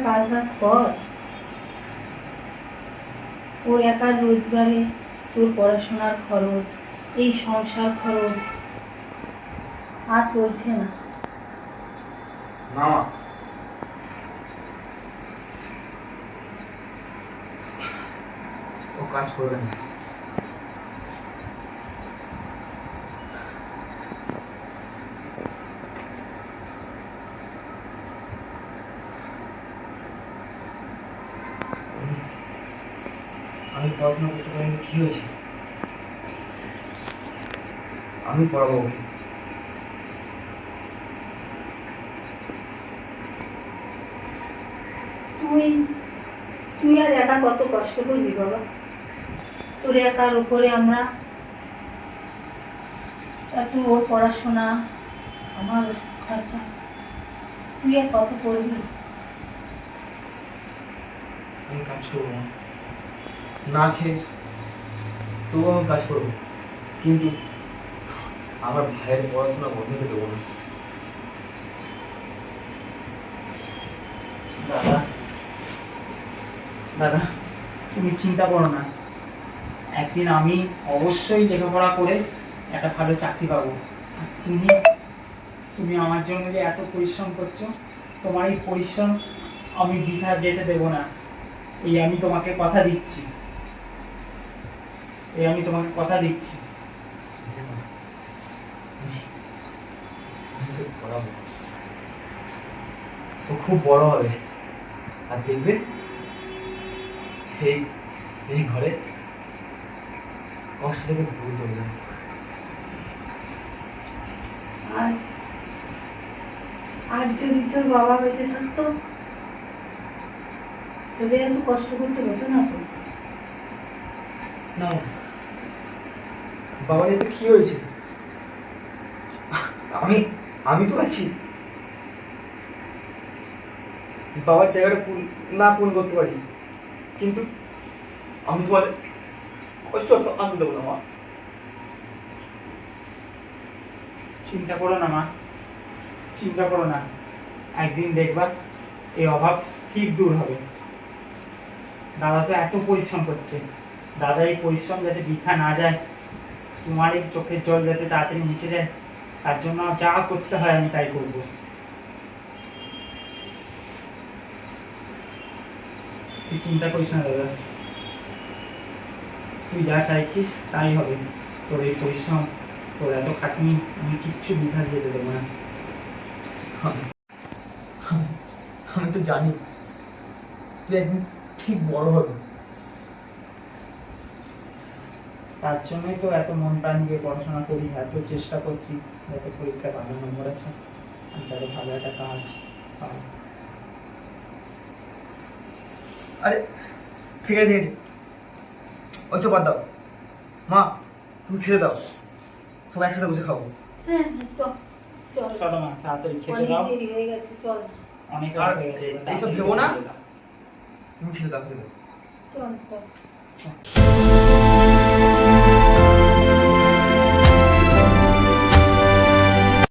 কাজ বাজ কর। ওর একার রোজগারে তোর পড়াশোনার খরচ, এই সংসার খরচ আর চলছে না। না মা, ও কাজ করবে না। আমি পড়াশোনা করতে পারিনি, কি হয়েছে? আমি পড়াবো ওকে। তুই তুই আর একা কত কষ্ট করবি বাবা? তোর একার উপরে আমরা, তুই ওর পড়াশোনা, আমার ওষুধ খরচা, তুই আর কত করবি? আমি কাজ করবো না, না খেয়ে তবুও আমি কাজ করবো, কিন্তু আমার ভাইয়ের পড়াশোনা বন্ধ হতে দেবো না। দাদা দাদা তুমি চিন্তা করো না, একদিন আমি অবশ্যই লেখাপড়া করে একটা ভালো চাকরি পাবো। আর তুমি তুমি আমার জন্য যে এত পরিশ্রম করছো, তোমার এই পরিশ্রম আমি বৃথা যেতে দেবো না। আমি তোমাকে কথা দিচ্ছি, আমি তোমাকে কথা দিচ্ছি। আমি তোকে পড়াবো, ও খুব বড় হবে, আর দেখবে এই এই ঘরে কষ্ট থেকে দূর হয়ে যাবে। আজ আজ যদি তোর বাবা বেঁচে থাকতো, তোদের এত কষ্ট করতে হতো না তো। না, বাবার এতে কি হয়েছে? আমি আমি তো আছি, বাবার জায়গাটা পূরণ করতে পারি, কিন্তু আমি তোমার কষ্ট আনতে দেবো না মা। চিন্তা করো না মা, চিন্তা করো না, একদিন দেখবা এই অভাব ঠিক দূর হবে। দাদা তো এত পরিশ্রম করছে, দাদা এই পরিশ্রম যাতে বৃথা না যায়, তোমার এই চোখের জল যাতে তাড়াতাড়ি মুছে যায়, তার জন্য যা করতে হয় আমি তাই করবো। তুই চিন্তা করিস না দাদা, তুই যা চাইছিস তাই হবে। তোর এই পরিশ্রম, তোর এত খাটনি, আমি কিচ্ছু বৃথা যেতে দেবো না। আমি তো জানি তুই একদিন ঠিক বড় হবে। তার জন্যই তো এত মন প্রাণ দিয়ে পড়াশোনা করি, এত চেষ্টা করছি যাতে পরীক্ষায় ভালো নম্বর আছে আর যাতে ভালো একটা কাজ পাই। আরে ঠিক আছে, ওইসব বাদ দাও মা, তুমি খেতে দাও, সব একসাথে বসে খাবো। হ্যাঁ চল চল, চলো মা, তাড়াতাড়ি খেতে অনেক দাও, দেরি হয়ে গেছে, চল অনেক আর রাত হয়ে গেছে। এইসব ভেবো না, তুমি খেতে দাও, খেতে দাও। চল চল।